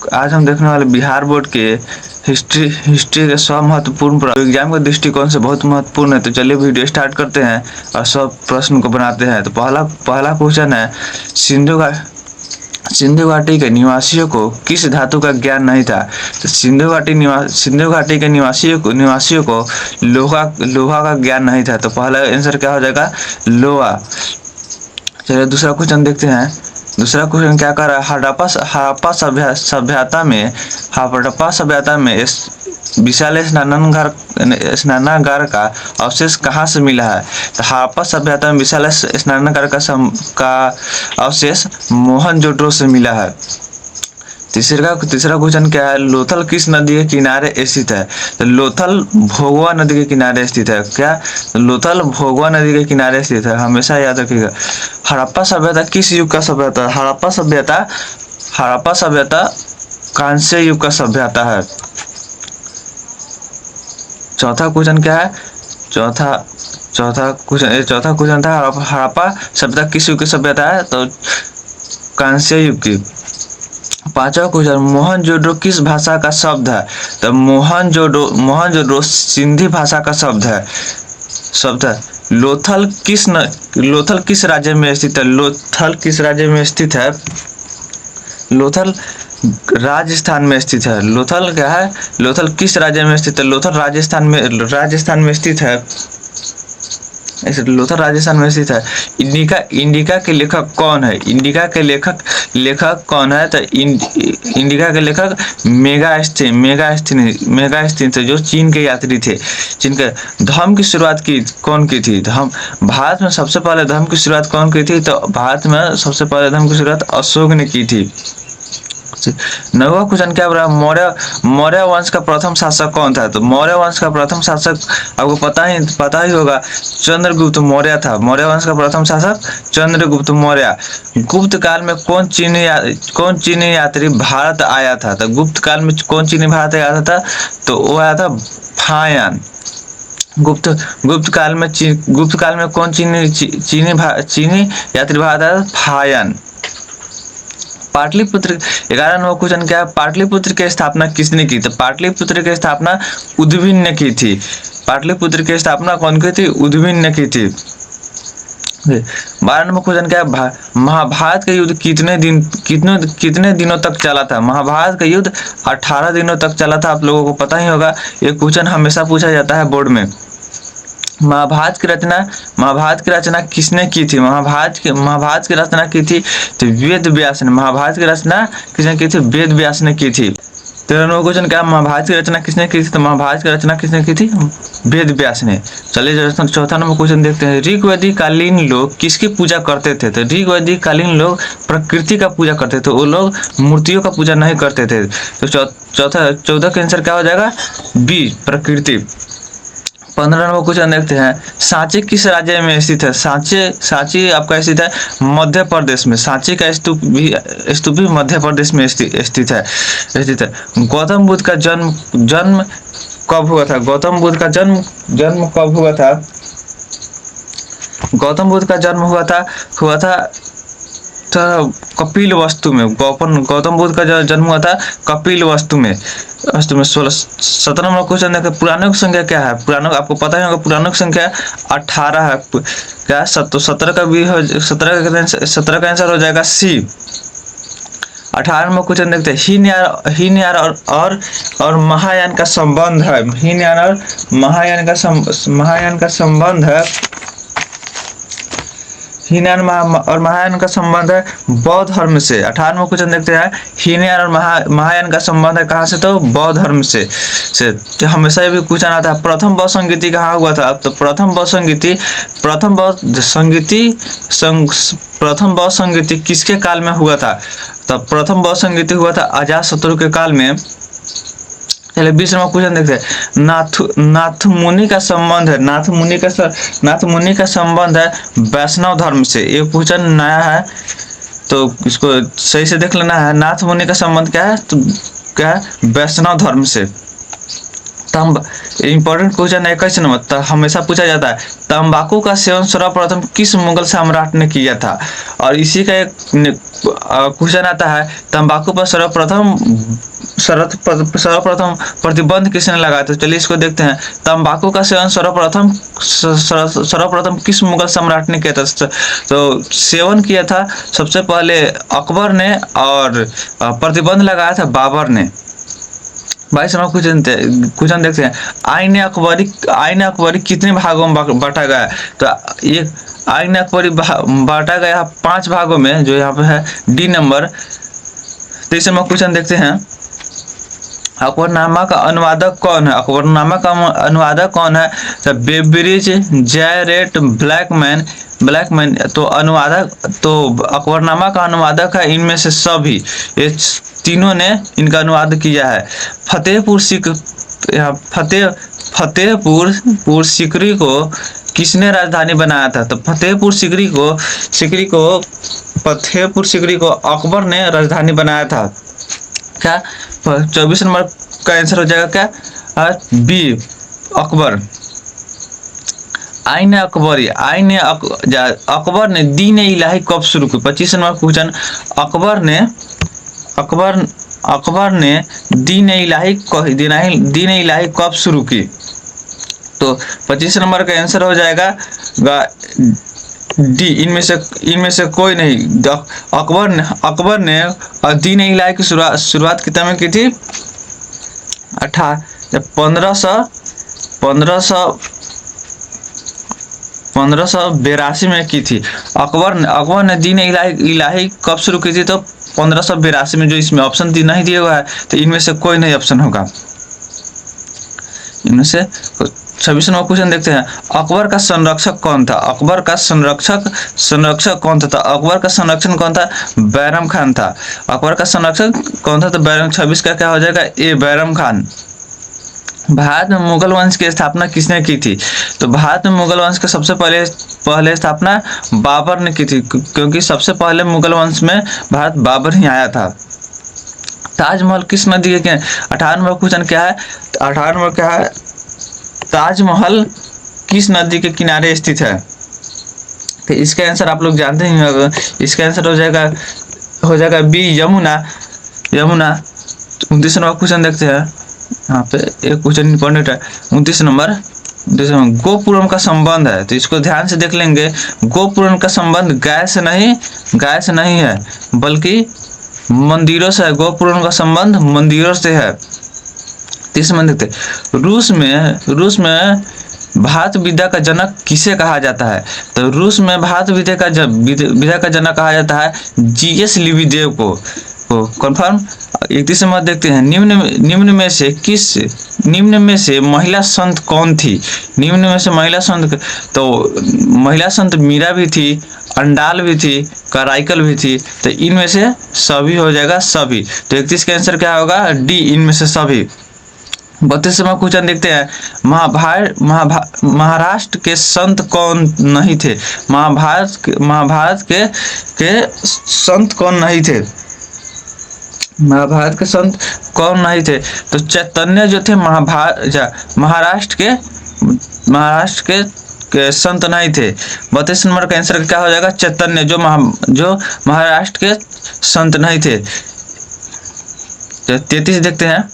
आज हम देखने वाले बिहार बोर्ड के हिस्ट्री के 100 महत्वपूर्ण प्रश्न एग्जाम के दृष्टिकोण से बहुत महत्वपूर्ण है। तो चलिए वीडियो स्टार्ट करते हैं और 100 प्रश्न को बनाते हैं। तो पहला पहला क्वेश्चन है, सिंधु घाटी के निवासियों को किस धातु का ज्ञान नहीं था? तो सिंधु घाटी के निवासियों को लोहा का ज्ञान नहीं था। तो पहला आंसर क्या हो जाएगा? लोहा। चलिए दूसरा क्वेश्चन देखते हैं। दूसरा क्वेश्चन क्या कर रहा है? हड़प्पा सभ्यता में विशाल स्नानागार का अवशेष कहाँ से मिला है? तो हड़प्पा सभ्यता में विशाल स्नानागार का अवशेष मोहनजोदड़ो से मिला है। तीसरा क्वेश्चन क्या है? लोथल किस नदी के किनारे स्थित है? तो लोथल भोगवा नदी के किनारे स्थित है। क्या? लोथल भोगवा नदी के किनारे स्थित है, हमेशा याद रखिएगा। हड़प्पा सभ्यता किस युग का सभ्यता? हड़प्पा सभ्यता कांस्य युग का सभ्यता है। चौथा क्वेश्चन क्या है? चौथा क्वेश्चन था, हड़प्पा सभ्यता किस युग की सभ्यता है? तो कांस्य युग की। पांचवा क्वेश्चन, मोहनजोदड़ो किस भाषा का शब्द है? तो मोहनजोदड़ो सिंधी भाषा का शब्द है। लोथल किस राज्य में स्थित है? लोथल राजस्थान में स्थित है। लोथल क्या है? लोथल किस राज्य में स्थित है? लोथल राजस्थान में स्थित है। लोथल राजस्थान में स्थित है। इंडिका के लेखक कौन है? इंडिका के लेखक कौन है? तो इंडिका के लेखक मेगास्थनीज थे, जो चीन के यात्री थे। जिनके धर्म की शुरुआत कौन की थी? भारत में सबसे पहले धर्म की शुरुआत कौन की थी? तो भारत में सबसे पहले धर्म की शुरुआत अशोक ने की थी। नौवां क्वेश्चन क्या बोला? मौर्य वंश का प्रथम शासक कौन था? तो मौर्य वंश का प्रथम शासक आपको पता ही होगा, चंद्रगुप्त मौर्य था। मौर्य वंश का प्रथम शासक चंद्रगुप्त मौर्य। गुप्त काल में कौन चीनी यात्री भारत आया था? तो गुप्त काल में कौन चीनी भारत आया था? तो वो आया था फायान। गुप्त काल में कौन चीनी यात्री भारत आया था? फायान। पाटलिपुत्र 11 नंबर क्वेश्चन क्या है? पाटलिपुत्र की स्थापना किसने की? तो पाटलिपुत्र की स्थापना उद्भिन्न ने की थी। पाटलिपुत्र की स्थापना कौन की थी? उद्भिन्न ने की थी। 12 नंबर क्वेश्चन क्या है? महाभारत का युद्ध कितने दिनों तक चला था? महाभारत का युद्ध 18 दिनों तक चला था। आप लोगों को पता ही होगा, ये क्वेश्चन हमेशा पूछा जाता है बोर्ड में। महाभारत की रचना किसने की थी? महाभारत की रचना की थी तो वेद व्यास ने। महाभारत की रचना किसने की थी? वेद व्यास ने की थी। 13 नंबर क्वेश्चन क्या? महाभारत की रचना किसने की थी? तो महाभारत की रचना किसने की थी? वेद व्यास ने। चलिए चौथा नंबर क्वेश्चन देखते हैं। ऋग्वैदिक कालीन लोग किसकी पूजा करते थे? तो ऋग्वैदिक कालीन लोग प्रकृति का पूजा करते थे, वो लोग मूर्तियों का पूजा नहीं करते थे। तो 14 का आंसर क्या हो जाएगा? बी, प्रकृति। 15 नंबर क्वेश्चन देखते हैं। सांची किस राज्य में स्थित है? सांची आपका स्थित है मध्य प्रदेश में। सांची का स्तूप भी मध्य प्रदेश में स्थित है। गौतम बुद्ध का जन्म कब हुआ था? गौतम बुद्ध का जन्म कब हुआ था? गौतम बुद्ध का जन्म हुआ था कपिल वस्तु में। गौतम बुद्ध का जन्म हुआ था कपिल वस्तु में। 17 नंबर क्वेश्चन देखते हैं। पुराणों की संख्या क्या है? पुराणों आपको पता ही होगा, पुराणों की संख्या 18 है। क्या? 17 का आंसर हो जाएगा सी। 18 नंबर क्वेश्चन देखते हैं। हीनयान और महायान का संबंध है। हीनयान और महायान का संबंध है। हीनयान और महायान का संबंध है बौद्ध धर्म से। 18वां क्वेश्चन देखते हैं। हीनयान और महायान का संबंध है कहाँ से? तो बौद्ध धर्म से। तो हमेशा ये भी पूछा जाता है, प्रथम बौद्ध संगीति कहाँ हुआ था? तो प्रथम बौद्ध संगीति किसके काल में हुआ था? तो प्रथम बौद्ध संगीति हुआ था अजातशत्रु के काल में। चलिए 20 नंबर क्वेश्चन देखते हैं। नाथ मुनि का संबंध है। नाथ मुनि का संबंध है वैष्णव धर्म से। ये क्वेश्चन नया है, तो इसको सही से देख लेना है। नाथ मुनि का संबंध क्या है? तो क्या है? वैष्णव धर्म से। तंब इंपॉर्टेंट क्वेश्चन है 21 नंबर, हमेशा पूछा जाता है तंबाकू का सेवन सर्वप्रथम किस मुगल सम्राट ने किया था। और इसी का एक क्वेश्चन आता है तंबाकू पर सर्वप्रथम प्रतिबंध किसने लगाया था। चलिए इसको देखते हैं। तंबाकू का सेवन सर्वप्रथम किस मुगल सम्राट ने किया था। तो सेवन किया था सबसे पहले अकबर ने, और प्रतिबंध लगाया था बाबर ने। 22 नंबर क्वेश्चन देखते हैं। आईन अकबरी कितने भागों में बांटा गया है। तो ये आईन अकबरी बांटा गया 5 भागों में, जो यहाँ पे है डी नंबर। 23 नंबर क्वेश्चन देखते हैं। अकबरनामा का अनुवादक कौन है। अकबरनामा का अनुवादक कौन है। तो बेब्रिज, जैरेट, ब्लैकमैन। तो अकबरनामा का अनुवादक है इनमें से सभी, ये तीनों ने इनका अनुवाद किया है। फतेहपुर सीकरी को किसने राजधानी बनाया था। तो फतेहपुर सीकरी को अकबर ने राजधानी बनाया था। क्या 24 नंबर का आंसर हो जाएगा क्या, बी अकबर। अकबर ने दीन इलाही कब शुरू की। 25 नंबर क्वेश्चन। अकबर ने दीन इलाही कब शुरू की। तो 25 नंबर का आंसर हो जाएगा डी, इनमें से कोई नहीं। अकबर ने दीन इलाही की शुरुआत कितने में की थी। 1582 में की थी। अकबर ने दीन इलाही कब शुरू की थी। तो 1582 में। जो इसमें ऑप्शन नहीं दिया हुआ है, तो इनमें से कोई नहीं ऑप्शन होगा। इनमें से 26 नंबर क्वेश्चन देखते हैं। अकबर का संरक्षक कौन था। अकबर का संरक्षक कौन था। तो अकबर का संरक्षण कौन था। बैरम खान था। अकबर का संरक्षक कौन था। तो बैरम। 26 का क्या हो जाएगा, ए बैरम खान। भारत में मुगल वंश की स्थापना किसने की थी। तो भारत में मुगल वंश की सबसे पहले स्थापना बाबर ने की थी, क्योंकि सबसे पहले मुगल वंश में भारत बाबर ही आया था। ताजमहल किस नदी के 18 नंबर क्वेश्चन क्या है। 18 नंबर क्या है, ताजमहल किस नदी के किनारे स्थित है। तो इसका आंसर आप लोग जानते ही होंगे। इसका आंसर हो जाएगा बी यमुना। 29 नंबर क्वेश्चन देखते हैं। यहाँ पे एक क्वेश्चन इंपॉर्टेंट है। 29 नंबर गोपुरम का संबंध है, तो इसको ध्यान से देख लेंगे। गोपुरम का संबंध गाय से नहीं है, बल्कि मंदिरों से है। गोपुरम का संबंध मंदिरों से है। 30 नंबर देखते। रूस में भारत विद्या का जनक किसे कहा जाता है। तो रूस में भारत विद्या का जनक कहा जाता है जीएस लिविदेव को कंफर्म। 31 नंबर देखते हैं। निम्न में से महिला संत कौन थी। निम्न में से महिला संत, तो महिला संत मीरा भी थी, अंडाल भी थी, कराइकल भी थी। तो इनमें से सभी हो जाएगा सभी। तो 31 का आंसर क्या होगा, डी, इनमें से सभी। 32 नंबर क्वेश्चन देखते हैं। महाराष्ट्र के संत कौन नहीं थे। महाभारत के संत कौन नहीं थे। महाभारत के संत कौन नहीं थे। तो चैतन्य जो थे महाराष्ट्र के संत नहीं थे। 32 नंबर का आंसर क्या हो जाएगा, चैतन्य, जो महाराष्ट्र के संत नहीं थे। 33 देखते हैं।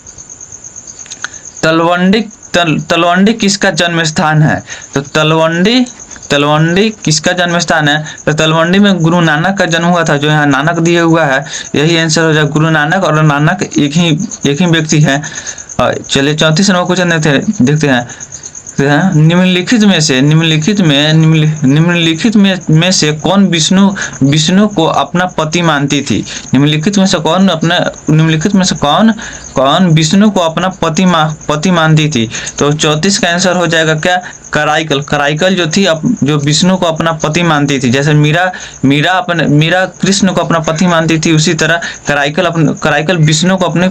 तलवंडी किसका जन्म स्थान है। तो तलवंडी किसका जन्म स्थान है। तो तलवंडी में गुरु नानक का जन्म हुआ था, जो यहाँ नानक दिया हुआ है, यही आंसर हो जाएगा। गुरु नानक और नानक एक ही व्यक्ति है। चलिए 34 नंबर क्वेश्चन देखते हैं। निम्नलिखित में से कौन विष्णु को अपना पति मानती थी। निम्नलिखित में से कौन विष्णु को अपना पति मानती थी। तो 34 का आंसर हो जाएगा क्या, कराइकल जो थी, जो विष्णु को अपना पति मानती थी। जैसे मीरा कृष्ण को अपना पति मानती थी, उसी तरह कराइकल विष्णु को अपने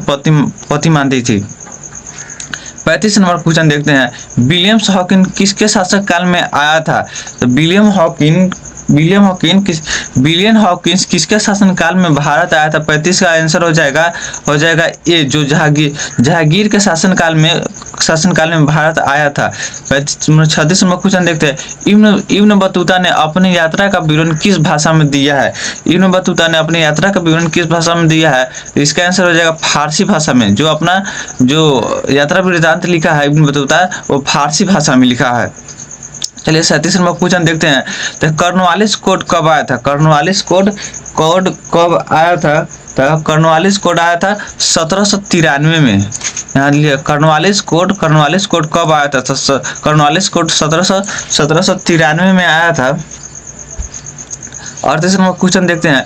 पति मानती थी। 35 नंबर क्वेश्चन देखते हैं। विलियम्स हॉकिंस किसके शासक काल में आया था। तो विलियम हॉकिंस किसके शासन काल में भारत आया था। 35 का आंसर हो जाएगा ए, जो जहांगीर के शासन काल में शासनकाल में भारत आया था। 36 नंबर क्वेश्चन देखते हैं, इब्न बतूता ने अपनी यात्रा का विवरण किस भाषा में दिया है? इब्न बतूता ने अपनी यात्रा का विवरण किस भाषा में दिया है? तो इसका आंसर हो जाएगा फारसी भाषा में। जो यात्रा वृत्तांत लिखा है इब्न बतूता, वो फारसी भाषा में लिखा है। चलिए 37 नंबर क्वेश्चन देखते हैं, तो कॉर्नवालिस कोड कब आया था? कॉर्नवालिस कोड कब आया था? तो कॉर्नवालिस कोड आया था 1793 में। यहाँ लिखिए कॉर्नवालिस कोड कब आया था? तो कॉर्नवालिस कोड 1793 में आया था। और 38 नंबर क्वेश्चन देखते हैं,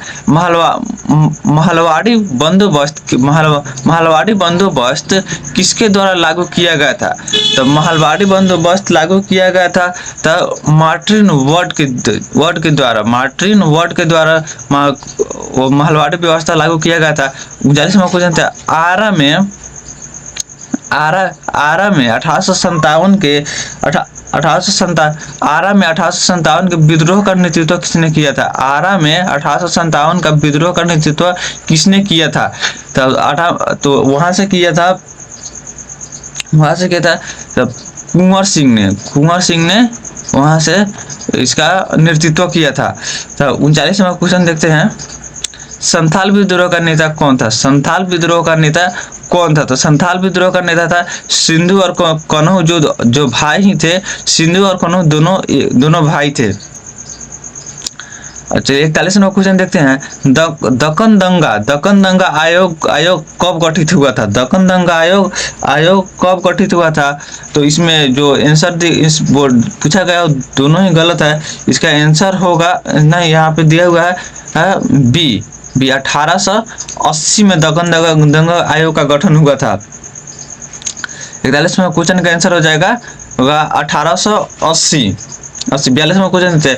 महलवाड़ी बंदोबस्त किसके द्वारा लागू किया गया था? तो महलवाड़ी बंदोबस्त लागू किया गया था तो मार्टिन वर्ड के द्वारा वो महलवाड़ी व्यवस्था लागू किया गया था। 39 नंबर क्वेश्चन था, आरा में 1857 के 1857 के विद्रोह का नेतृत्व किसने किया था? आरा में 1857 का विद्रोह का नेतृत्व किसने किया था? तो वहां से किया था तो कुंवर सिंह ने वहां से इसका नेतृत्व किया था। तो 39 नंबर क्वेश्चन देखते हैं, संथाल विद्रोह का नेता कौन था? संथाल विद्रोह का नेता कौन था? तो संथाल विद्रोह का नेता था सिंधु और कन्हू, जो भाई ही थे। सिंधु और कन्हू दोनों भाई थे। अच्छा 41 नंबर क्वेश्चन देखते हैं, दक्कन दंगा आयोग कब गठित हुआ था? दक्कन दंगा आयोग कब गठित हुआ था? तो इसमें जो आंसर इस बोर्ड पूछा गया दोनों ही गलत है। इसका आंसर होगा नहीं, यहाँ पे दिया हुआ है बी 1880 में दक्कन दंगा आयोग का गठन हुआ था। 41 में क्वेश्चन का आंसर हो जाएगा 1880। 42 में क्वेश्चन थे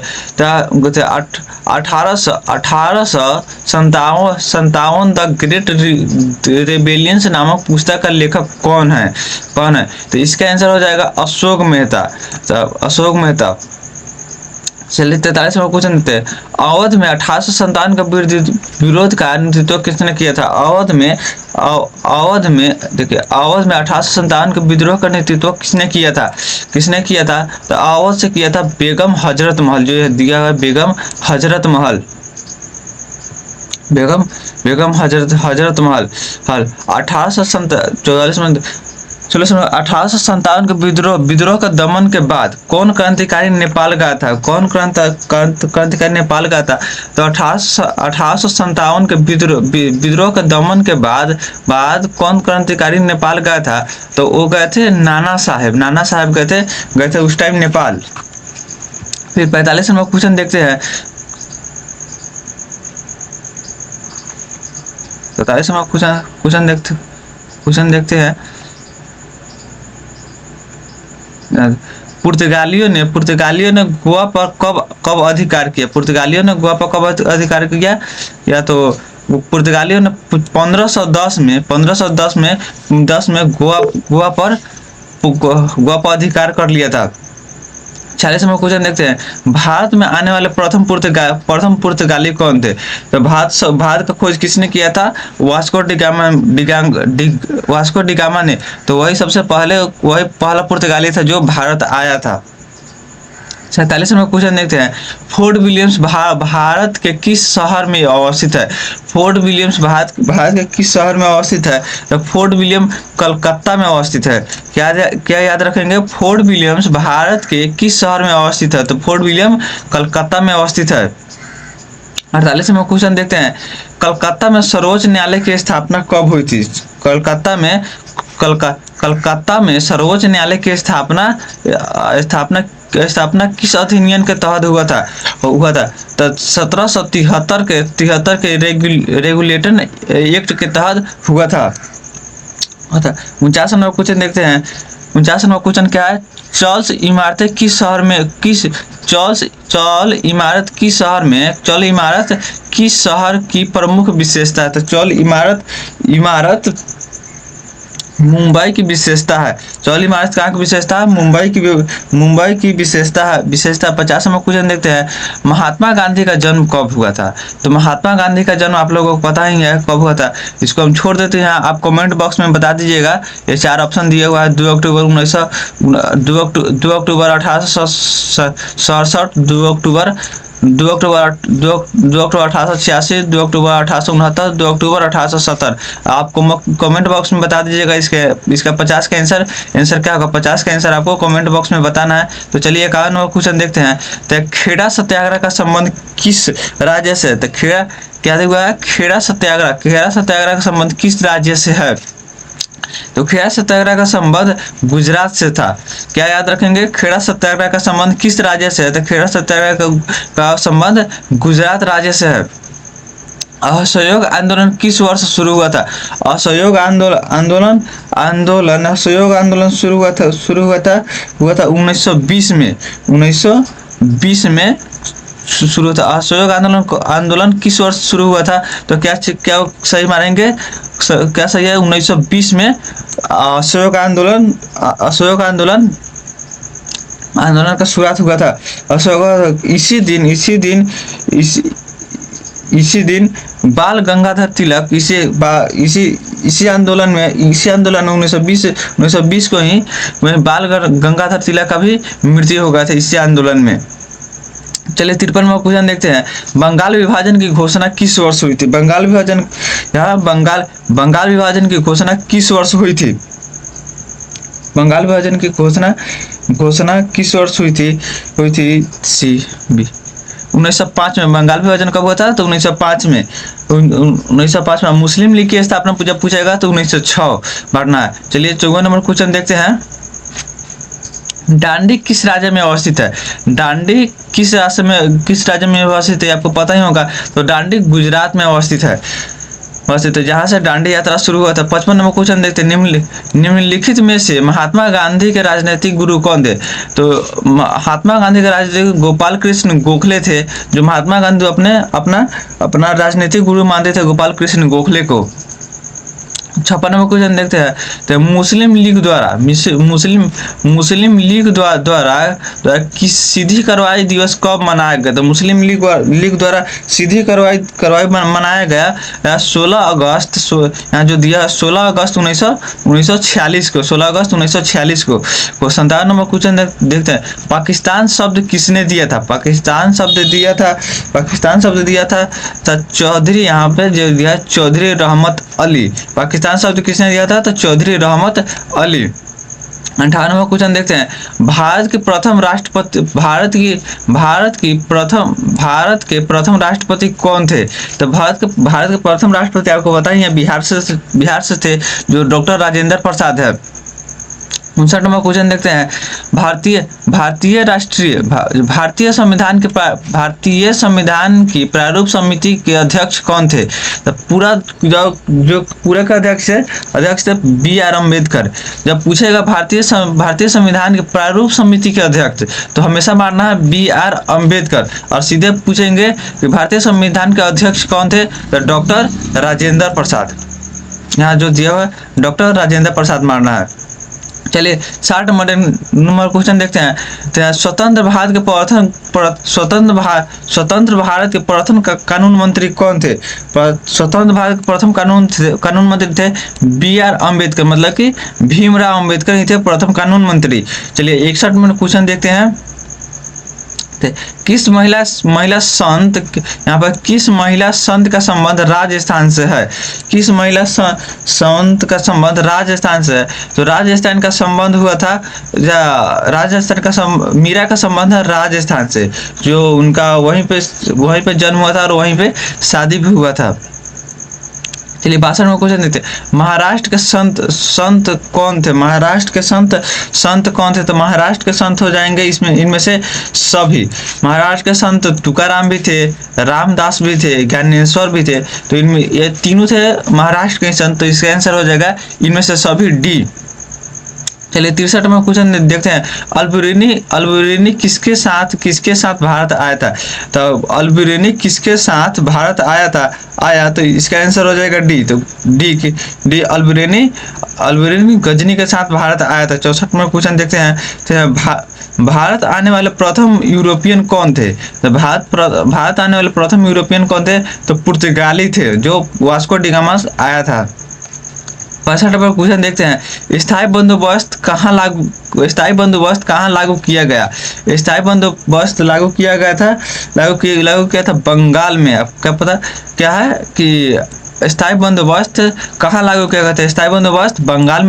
1857 द ग्रेट रेबेलियंस नामक पुस्तक का लेखक कौन है? तो इसका आंसर हो जाएगा अशोक मेहता। चलिए 43 में क्वेश्चन देते हैं, अवध में 1857 का विरोध का नेतृत्व किसने किया था? अवध में 1857 के विद्रोह का नेतृत्व किसने किया था? तो अवध से किया था बेगम हजरत महल, जो दिया है बेगम हजरत महल। 1844 में 1857 के विद्रोह का दमन के बाद कौन क्रांतिकारी नेपाल गया था? क्रांतिकारी नेपाल गया था? तो 1857 के विद्रोह के दमन के बाद कौन क्रांतिकारी नेपाल गया था? तो वो गए थे नाना साहेब गए थे उस टाइम नेपाल। फिर 45 नंबर क्वेश्चन देखते हैं, 45 नंबर क्वेश्चन देखते हैं, पुर्तगालियों ने गोवा पर कब अधिकार किया? पुर्तगालियों ने गोवा पर कब अधिकार किया? या तो पुर्तगालियों ने 1510 में गोवा पर अधिकार कर लिया था। 46 नंबर क्वेश्चन देखते हैं, भारत में आने वाले प्रथम पुर्तगाली कौन थे? तो भारत का खोज किसने किया था? वास्को डिगामा ने। तो वही पहला पुर्तगाली था जो भारत आया था। 47 नंबर क्वेश्चन देखते हैं, फोर्ट विलियम्स भारत के किस शहर में अवस्थित है? फोर्ट विलियम्स भारत के किस शहर में अवस्थित है? तो फोर्ट विलियम कलकत्ता में अवस्थित है। क्या याद रखेंगे? फोर्ट विलियम्स भारत के किस शहर में अवस्थित है? तो फोर्ट विलियम कलकत्ता में अवस्थित है। 48 में क्वेश्चन देखते हैं, कलकत्ता में सर्वोच्च न्यायालय की स्थापना कब हुई थी? कलकत्ता में सर्वोच्च न्यायालय की स्थापना किस अधिनियम के तहत हुआ था? तो 1773 के रेगुलेटन एक्ट के तहत हुआ था। 49 नंबर क्वेश्चन देखते हैं, 49 नंबर क्वेश्चन क्या है? चर्च इमारत किस शहर की प्रमुख विशेषता है? तो चर्च इमारत मुंबई की विशेषता है। 14 मार्च कहाँ की विशेषता है? मुंबई की विशेषता है। विशेषता 50 में क्वेश्चन देखते हैं। महात्मा गांधी का जन्म कब हुआ था? तो महात्मा गांधी का जन्म आप लोगों को पता ही है कब हुआ था। इसको हम छोड़ देते हैं, आप कमेंट बॉक्स में बता दीजिएगा। ये 4 ऑप्शन दिया हुआ है। 2 अक्टूबर 1867, 2 अक्टूबर 1886, 2 अक्टूबर 1869, 2 अक्टूबर 1870। आप कमेंट बॉक्स में बता दीजिएगा इसका 50 का आंसर क्या होगा। 50 का आंसर आपको कमेंट बॉक्स में बताना है। तो चलिए 51 नंबर क्वेश्चन देखते हैं। तो खेड़ा सत्याग्रह का संबंध किस राज्य से है? तो खेड़ा क्या हुआ है? खेड़ा सत्याग्रह का संबंध किस राज्य से है? तो खेड़ा सत्याग्रह का संबंध गुजरात से था। क्या याद रखेंगे? खेड़ा सत्याग्रह का संबंध किस राज्य से है? तो खेड़ा सत्याग्रह का संबंध गुजरात राज्य से है। असहयोग आंदोलन किस वर्ष शुरू हुआ था? असहयोग आंदोलन शुरू हुआ था 1920 में। 1920 में शुरू हुआ था। असहयोग आंदोलन किस वर्ष शुरू हुआ था? तो क्या सही मानेंगे? क्या सही है? 1920 में असहयोग आंदोलन का शुरुआत हुआ था। असहयोग इसी दिन बाल गंगाधर तिलक इसी आंदोलन में 1920 को ही बाल गंगाधर तिलक का भी मृत्यु हो गया था इसी आंदोलन में। चलिए 53 में क्वेश्चन देखते हैं। बंगाल विभाजन की घोषणा किस वर्ष हुई थी? बंगाल विभाजन की घोषणा किस वर्ष हुई थी? बंगाल विभाजन की घोषणा किस वर्ष हुई थी? सी बी 1905 में। बंगाल विभाजन कब हुआ था? तो 1905 में। 1905 में। मुस्लिम लीग की स्थापना जब पूछेगा तो 1906 पढ़ना है। चलिए 54 नंबर क्वेश्चन देखते हैं। डांडी किस राज्य में अवस्थित है? डांडी किस राज्य में अवस्थित है? आपको पता ही होगा। तो डांडी गुजरात में अवस्थित है। जहाँ से डांडी यात्रा शुरू हुआ था। 55 नंबर क्वेश्चन देखते हैं। निम्नलिखित में से महात्मा गांधी के राजनीतिक गुरु कौन थे? तो महात्मा गांधी के राजनीतिक गोपाल कृष्ण गोखले थे, जो महात्मा गांधी अपना राजनीतिक गुरु मानते थे गोपाल कृष्ण गोखले को। 56 नंबर क्वेश्चन देखते हैं। तो मुस्लिम लीग द्वारा सीधी कार्रवाई दिवस कब मनाया गया? तो मुस्लिम लीग द्वारा सीधी कार्रवाई मनाया गया 16 अगस्त। यहाँ जो दिया 16 अगस्त 1946 को। 16 अगस्त 1946 को। 57 नंबर क्वेश्चन देखते हैं। पाकिस्तान शब्द किसने दिया था? पाकिस्तान शब्द दिया था चौधरी। यहाँ पे जो दिया चौधरी रहमत अली। पाकिस्तान शब्द किसने दिया था? तो चौधरी रहमत अली। 58 नंबर क्वेश्चन देखते हैं। भारत के प्रथम राष्ट्रपति कौन थे? तो भारत के प्रथम राष्ट्रपति आपको पता ही है, बिहार से थे, जो डॉक्टर राजेंद्र प्रसाद है। 59 नंबर क्वेश्चन देखते हैं। भारतीय संविधान की प्रारूप समिति के अध्यक्ष कौन थे? तो पूरा का अध्यक्ष थे B.R. अम्बेडकर। जब पूछेगा भारतीय संविधान के प्रारूप समिति के अध्यक्ष, तो हमेशा मानना है B.R. अम्बेडकर। और सीधे पूछेंगे कि भारतीय संविधान के अध्यक्ष कौन थे? तो डॉक्टर राजेंद्र प्रसाद। यहाँ जो दिया हुआ डॉक्टर राजेंद्र प्रसाद मानना है। चलिए 60 नंबर क्वेश्चन देखते हैं। तो स्वतंत्र भारत के प्रथम कानून मंत्री कौन थे? स्वतंत्र भारत के प्रथम कानून मंत्री थे B.R. अम्बेडकर। मतलब कि भीमराव अम्बेडकर ही थे प्रथम कानून मंत्री। चलिए 61 नंबर क्वेश्चन देखते हैं। किस महिला संत, यहाँ पर किस महिला संत का संबंध राजस्थान से है? किस महिला संत का संबंध राजस्थान से है? तो राजस्थान का संबंध हुआ था, मीरा का संबंध है राजस्थान से, जो उनका वहीं पे जन्म हुआ था और वहीं पे शादी भी हुआ था। चलिए 62 में क्वेश्चन देखते हैं। महाराष्ट्र के संत कौन थे? महाराष्ट्र के संत कौन थे? तो महाराष्ट्र के संत हो जाएंगे इनमें से सभी। महाराष्ट्र के संत तुकाराम भी थे, रामदास भी थे, ज्ञानेश्वर भी थे। तो इनमें ये तीनों थे महाराष्ट्र के संत। तो इसका आंसर हो जाएगा इनमें से सभी D। चलिए 63 में क्वेश्चन देखते हैं। अल्बेरुनी किसके साथ भारत आया था? तो अल्बेरुनी किसके साथ भारत आया तो इसका आंसर हो जाएगा डी। तो डी अल्बेरुनी गजनी के साथ भारत आया था। 64 में क्वेश्चन देखते हैं। तो भारत आने वाले प्रथम यूरोपियन कौन थे? तो भारत आने वाले प्रथम यूरोपियन कौन थे? तो पुर्तगाली थे, जो वास्को डी गामा आया था। 65 नंबर क्वेश्चन देखते हैं। स्थायी बंदोबस्त कहाँ लागू किया गया? स्थायी बंदोबस्त लागू किया था बंगाल में। अब क्या पता क्या है कि स्थायी बंदोबस्त कहाँ लागू किया गया था? स्थायी बंदोबस्त बंगाल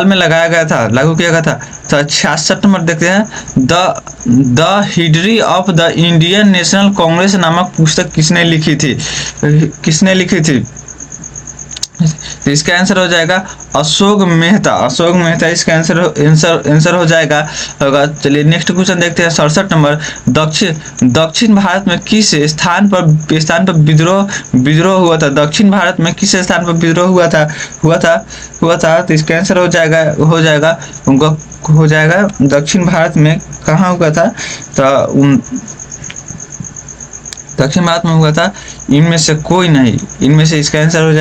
में लगाया गया था, लागू किया गया था। तो 66 नंबर देखते हैं। The history of the Indian national Congress नामक पुस्तक किसने लिखी थी? इसका आंसर हो जाएगा अशोक मेहता इसका आंसर हो जाएगा होगा। चलिए नेक्स्ट क्वेश्चन देखते हैं। 67 नंबर। दक्षिण भारत में किस स्थान पर विद्रोह हुआ था? दक्षिण भारत में किस स्थान पर विद्रोह हुआ था? तो इसका आंसर हो जाएगा दक्षिण भारत में कहाँ हुआ था? तो दक्षिण भारत में हुआ था इनमें से कोई नहीं। इनमें से इसका आंसर हो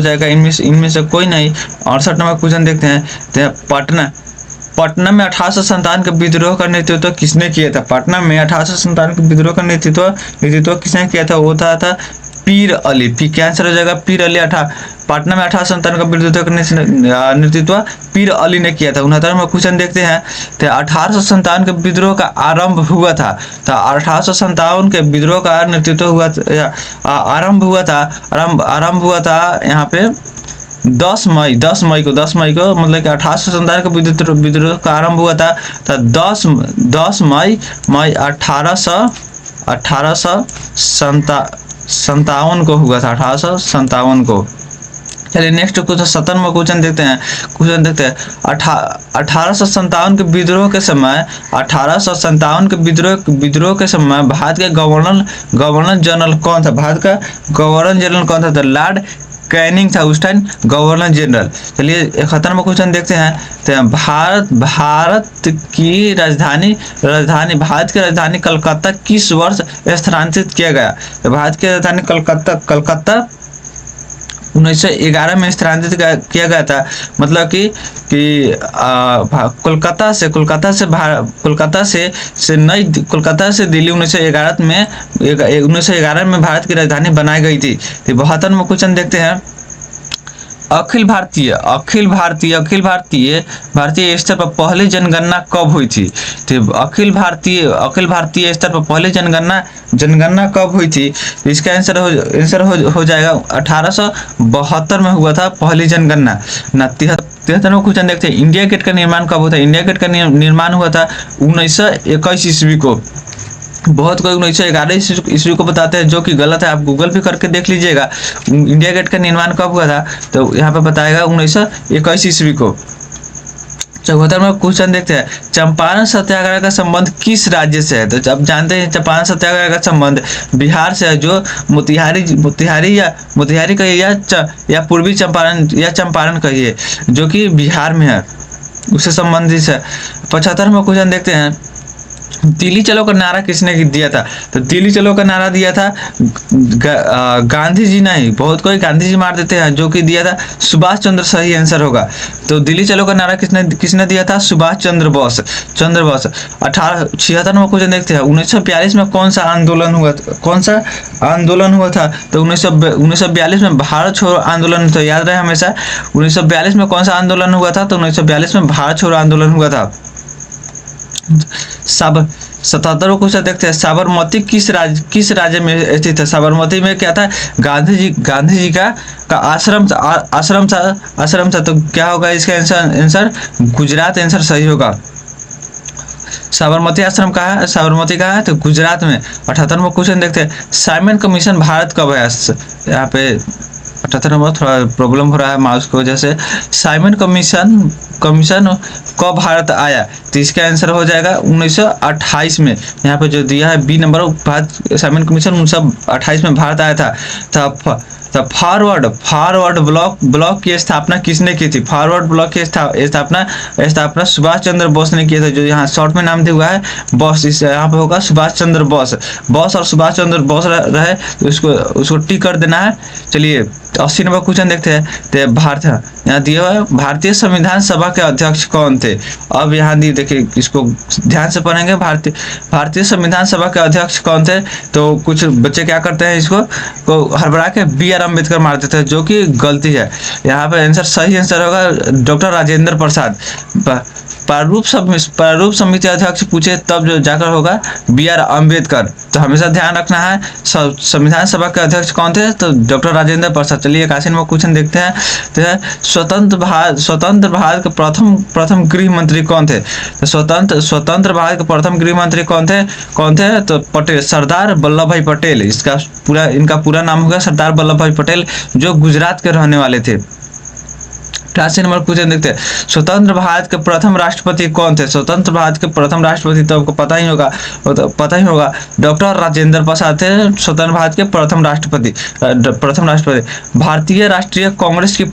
जाएगा इनमें से कोई नहीं। 68 नंबर क्वेश्चन देखते हैं। तो पटना में 1857 का विद्रोह का नेतृत्व किसने किया था? पटना में 1857 के विद्रोह का नेतृत्व किसने किया था? वो था पीर अली। क्या आंसर हो जाएगा? पीर अली। पटना में 1857 का विद्रोह का नेतृत्व पीर अली ने किया था। 69 में क्वेश्चन देखते हैं। तो 1857 के विद्रोह का आरंभ हुआ था। तो 1857 के विद्रोह का नेतृत्व आरंभ हुआ था यहाँ पे 10 मई को मतलब कि 1857 का विद्रोह का आरंभ हुआ था। तो 10 मई 1857 को हुआ था। 1857 को। चलिए नेक्स्ट क्वेश्चन 57 में क्वेश्चन देखते हैं। 1857 के विद्रोह के समय भारत के गवर्नर जनरल कौन था? भारत का गवर्नर जनरल कौन था? तो लॉर्ड कैनिंग था उस टाइम गवर्नर जनरल। चलिए 71 में क्वेश्चन देखते हैं। तो भारत की राजधानी कलकत्ता किस वर्ष स्थानांतरित किया गया? तो भारत की राजधानी कलकत्ता 1911 में स्थानांतरित किया गया था। मतलब कि कोलकाता से दिल्ली 1911 में भारत की राजधानी बनाई गई थी। 72 में क्वेश्चन देखते हैं। अखिल भारतीय स्तर पर पहली जनगणना कब हुई थी? तो अखिल भारतीय स्तर पर पहली जनगणना कब हुई थी? इसका आंसर हो जाएगा 1872 में हुआ था पहली जनगणना। 73 में क्वेश्चन देखते हैं। इंडिया गेट का निर्माण कब हुआ था? इंडिया गेट का निर्माण हुआ था 1921 ईस्वी को। बहुत कोई 1911 ईस्वी को बताते हैं, जो कि गलत है। आप गूगल भी करके देख लीजिएगा इंडिया गेट का निर्माण कब हुआ था। तो यहाँ पे बताएगा 1921 ईस्वी को। 74 में क्वेश्चन देखते हैं। चंपारण सत्याग्रह का संबंध किस राज्य से है? तो अब जानते हैं चंपारण सत्याग्रह का संबंध बिहार से है, जो मोतिहारी कहिए या पूर्वी चंपारण कहिए, जो कि बिहार में है, उससे संबंधित है। 75 में क्वेश्चन देखते हैं। दिल्ली चलो का नारा किसने दिया था? तो दिल्ली चलो का नारा दिया था गांधी जी नहीं, बहुत कोई गांधी जी मार देते हैं, जो कि दिया था सुभाष चंद्र। सही आंसर होगा। तो दिल्ली चलो का नारा किसने दिया था? सुभाष चंद्र बोस। 76 में क्वेश्चन देखते हैं। 1942 में कौन सा आंदोलन हुआ था? तो 1942 में भारत छोड़ो आंदोलन। तो याद रहे हमेशा 1942 में कौन सा आंदोलन हुआ था? तो 1942 में भारत छोड़ो आंदोलन हुआ था। 77 क्वेश्चन देखते हैं। साबरमती किस राज्य में स्थित है? साबरमती में क्या था? गांधी जी का आश्रम था। तो क्या होगा इसका आंसर? गुजरात आंसर सही होगा। साबरमती आश्रम कहाँ है? साबरमती कहाँ है? तो गुजरात में। 78 में क्वेश्चन देखते हैं। साइमन कमीशन भारत कब आया? यहाँ पे 78 नंबर थोड़ा प्रॉब्लम हो रहा है माउस की वजह से। साइमन कमीशन कब भारत आया? तो इसका आंसर हो जाएगा 1928 में। यहाँ पे जो दिया है बी नंबर, साइमन कमीशन 1928 में भारत आया था। तो फॉरवर्ड फॉरवर्ड ब्लॉक की स्थापना किसने की थी? फॉरवर्ड ब्लॉक की स्थापना स्थापना सुभाष चंद्र बोस ने किया था, जो यहाँ शॉर्ट में नाम दिया हुआ है बोस। इस यहाँ पे होगा सुभाष चंद्र बोस। बोस और सुभाष चंद्र बोस रहे तो उसको टिक कर देना है। चलिए 80 नंबर क्वेश्चन देखते हैं। तो भारत यहाँ दिया हुआ है, भारतीय संविधान सभा के अध्यक्ष कौन थे? अब यहाँ दिए, देखिए इसको ध्यान से पढ़ेंगे। भारतीय संविधान सभा के अध्यक्ष कौन थे? तो कुछ बच्चे क्या करते हैं, इसको को हड़बड़ा के BR अम्बेडकर मार देते हैं, जो कि गलती है। यहाँ पे आंसर, सही आंसर होगा डॉक्टर राजेंद्र प्रसाद। प्रारूप समिति अध्यक्ष पूछे तब जो जाकर होगा BR अम्बेडकर। तो हमेशा ध्यान रखना है संविधान सभा के अध्यक्ष कौन थे? तो डॉक्टर राजेंद्र प्रसाद। चलिए 81 नंबर क्वेश्चन देखते हैं। तो स्वतंत्र भारत के प्रथम गृह मंत्री कौन थे? तो स्वतंत्र भारत के प्रथम गृह मंत्री कौन थे? तो पटेल, सरदार वल्लभ भाई पटेल। इनका पूरा नाम होगा सरदार वल्लभ भाई पटेल, जो गुजरात के रहने वाले थे। 88 नंबर क्वेश्चन देखते हैं। स्वतंत्र भारत के प्रथम राष्ट्रपति कौन थे? स्वतंत्र भारत के प्रथम राष्ट्रपति तो आपको पता ही होगा डॉक्टर राजेंद्र प्रसाद थे स्वतंत्र भारत के प्रथम राष्ट्रपति। भारतीय राष्ट्रीय कांग्रेस की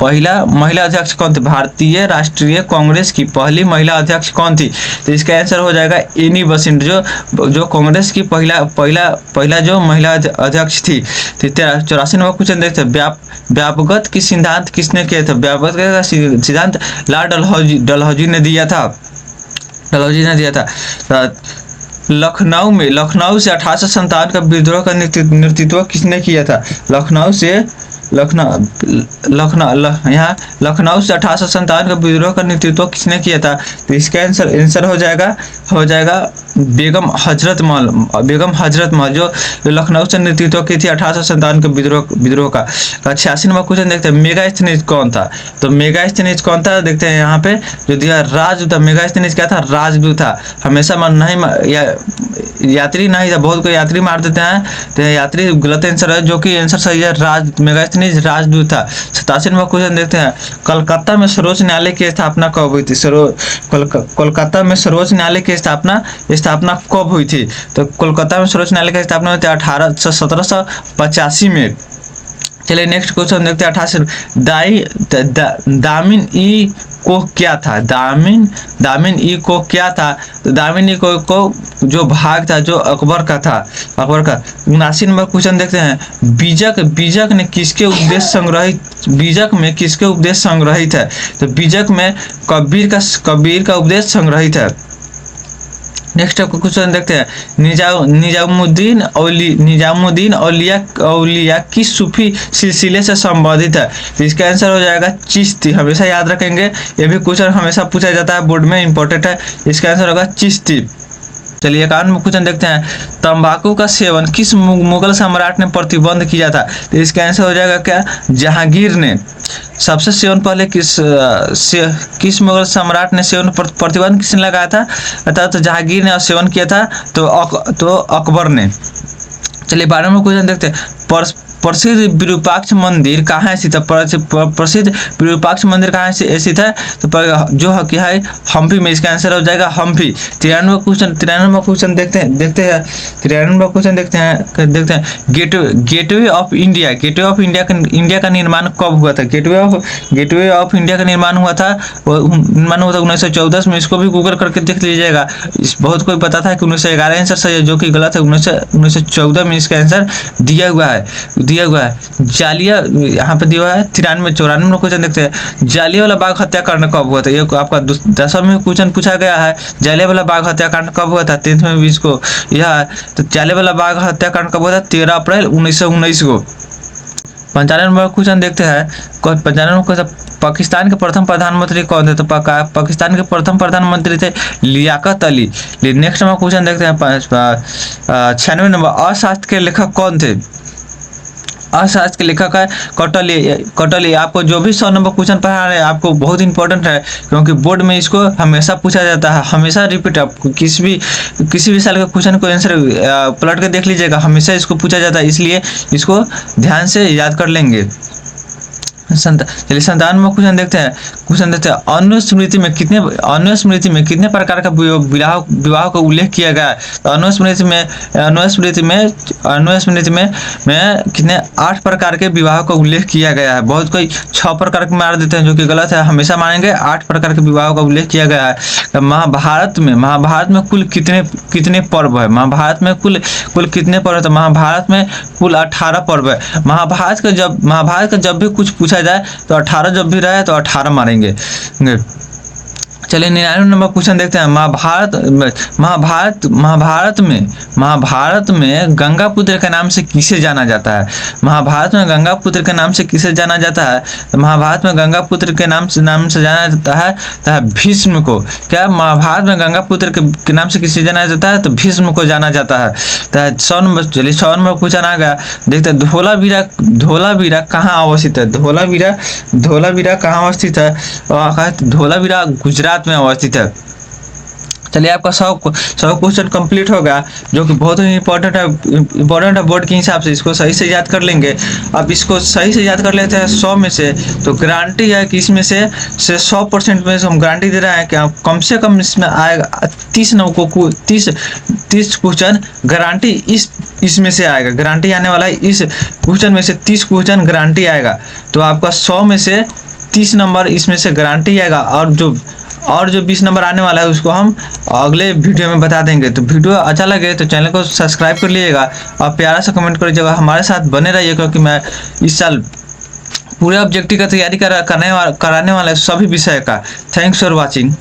पहला महिला अध्यक्ष कौन थे? भारतीय राष्ट्रीय कांग्रेस की पहली महिला अध्यक्ष कौन थी? तो इसका आंसर हो जाएगा एनी बेसेंट, जो कांग्रेस की पहला जो महिला अध्यक्ष थी। 84 नंबर क्वेश्चन देखते हैं। व्यापकता की सिद्धांत किसने किया था? व्यापकता का सिद्धांत लॉर्ड डलहौजी ने दिया था। लखनऊ से 1857 का विद्रोह का नेतृत्व किसने किया था? लखनऊ से 1857 का विद्रोह का नेतृत्व किसने किया था? तो इसका आंसर हो जाएगा बेगम हजरत महल, जो लखनऊ से नेतृत्व की थी 1857 के विद्रोह का। 86 नंबर क्वेश्चन देखते हैं। मेगास्थनीज कौन था? तो मेगास्थनीज कौन था देखते हैं यहाँ पे, जो दिया राजदूत था। मेगास्थनीज क्या था? राजदूत था। हमेशा यात्री नहीं था, बहुत कोई यात्री मार देते हैं, तो यात्री गलत आंसर है, जो कि आंसर सही है मेगास्थनीज राजदूत था। 87 नंबर क्वेश्चन देखते हैं। कोलकाता में सर्वोच्च न्यायालय की स्थापना कब हुई थी? कोलकाता में सर्वोच्च न्यायालय की स्थापना कब हुई थी? तो कोलकाता में सर्वोच्च न्यायालय की स्थापना हुई थी 1785 में। चलिए नेक्स्ट क्वेश्चन देखते हैं। 88 दामिन ई को क्या था? दामिन ई को क्या था? तो दामिन ई को जो भाग था, जो अकबर का था, 79 नंबर क्वेश्चन देखते हैं। बीजक में किसके उपदेश संग्रहित है? तो बीजक में कबीर का उपदेश संग्रहित है। नेक्स्ट क्वेश्चन देखते हैं। निजामुद्दीन औलिया किस सूफी सिलसिले से संबंधित है? तो इसका आंसर हो जाएगा चिश्ती। हमेशा याद रखेंगे, ये भी क्वेश्चन हमेशा पूछा जाता है, बोर्ड में इंपॉर्टेंट है। इसका आंसर होगा चिश्ती। चलिए 51 क्वेश्चन देखते हैं। तंबाकू का सेवन किस मुगल सम्राट ने प्रतिबंध किया था? तो इसका आंसर हो जाएगा क्या? जहांगीर ने। सबसे सेवन पहले किस मुगल सम्राट ने सेवन प्रतिबंध किसने लगाया था? तो जहांगीर ने सेवन किया था, तो अकबर ने। चलिए 12वां क्वेश्चन देखते हैं। प्रसिद्ध विरूपाक्ष मंदिर कहाँ स्थित है? प्रसिद्ध विरूपाक्ष मंदिर कहाँ स्थित है? तो जो है हम्पी में। इसका आंसर हो जाएगा हम्पी। 93वां क्वेश्चन देखते हैं। 93वां क्वेश्चन देखते हैं। गेटवे ऑफ इंडिया का निर्माण कब हुआ था? गेटवे ऑफ इंडिया का निर्माण हुआ था 1914 में। इसको भी गूगल करके देख लीजिएगा। बहुत कोई पता था कि 1911 आंसर सही है, जो कि गलत है। 1914 में इसका आंसर दिया हुआ है। जालिया यहाँ पे दिया है 93-94 में क्वेश्चन देखते हैं। जालियावाला बाग हत्याकांड कब हुआ था? ये आपका 10वां में क्वेश्चन पूछा गया है। जालियावाला बाग हत्याकांड कब हुआ था? 10th में भी इसको यह। तो जालियावाला बाग हत्याकांड कब हुआ था? 13 अप्रैल 1919 को। 95 नंबर क्वेश्चन देखते हैं। 95 क्वेश्चन। पाकिस्तान के प्रथम प्रधानमंत्री कौन थे? तो पाकिस्तान के प्रथम प्रधानमंत्री थे Liaquat Ali. Next number question देखते हैं। 96 नंबर। अर्थशास्त्र के लेखक कौन थे? अर्थशास्त्र के लेखक है कौटिल्य। आपको जो भी 100 नंबर क्वेश्चन पढ़ा रहे हैं, आपको बहुत इंपॉर्टेंट है, क्योंकि बोर्ड में इसको हमेशा पूछा जाता है। हमेशा रिपीट, आपको किसी भी साल के क्वेश्चन को आंसर पलट के देख लीजिएगा, हमेशा इसको पूछा जाता है, इसलिए इसको ध्यान से याद कर लेंगे। चलिए 57वां क्वेश्चन देखते हैं। क्वेश्चन देखते हैं, अनुस्मृति में कितने प्रकार का विवाह विवाह का उल्लेख किया गया है? तो अनुस्मृति में कितने 8 प्रकार के विवाह का उल्लेख किया गया है। बहुत कोई 6 प्रकार के मार देते हैं, जो कि गलत है। हमेशा मानेंगे 8 प्रकार के विवाह का उल्लेख किया गया है। महाभारत में कुल कितने पर्व है? महाभारत में कुल कितने पर्व है? तो महाभारत में कुल 18 पर्व है। महाभारत का जब भी कुछ पूछा जाए तो 18 जब भी रहे तो 18 मारेंगे। चलिए 99 नंबर क्वेश्चन देखते हैं। महाभारत में गंगापुत्र के नाम से किसे जाना जाता है? महाभारत में गंगापुत्र के नाम से किसे जाना जाता है? तो महाभारत में गंगापुत्र के नाम से जाना जाता है भीष्म को। क्या महाभारत में गंगापुत्र के नाम से किसे जाना जाता है? तो भीष्म को जाना जाता है। 100 नंबर, चलिए 100 नंबर क्वेश्चन आ गया। देखते हैं धोलावीरा कहाँ अवस्थित है? धोलावीरा कहाँ अवस्थित है? धोलावीरा गुजरात में अवस्थित है। चलिए आपका 100 क्वेश्चन कंप्लीट होगा, जो कि बहुत ही इंपॉर्टेंट है बोर्ड के हिसाब से। इसको सही से याद कर लेंगे। अब इसको सही से याद कर लेते हैं 100 में से, तो गारंटी है कि इसमें से 100% में से हम गारंटी दे रहे हैं कि कम से कम इसमें आएगा 30 क्वेश्चन गारंटी इसमें से आएगा। गारंटी आने वाला है इस क्वेश्चन में से 30 क्वेश्चन गारंटी आएगा। तो आपका 100 में से 30 नंबर इसमें से गारंटी आएगा, और जो 20 नंबर आने वाला है उसको हम अगले वीडियो में बता देंगे। तो वीडियो अच्छा लगे तो चैनल को सब्सक्राइब कर लीजिएगा और प्यारा सा कमेंट करिएगा। हमारे साथ बने रहिए, क्योंकि मैं इस साल पूरे ऑब्जेक्टिव का तैयारी कराने वाले सभी विषय का। Thanks for watching.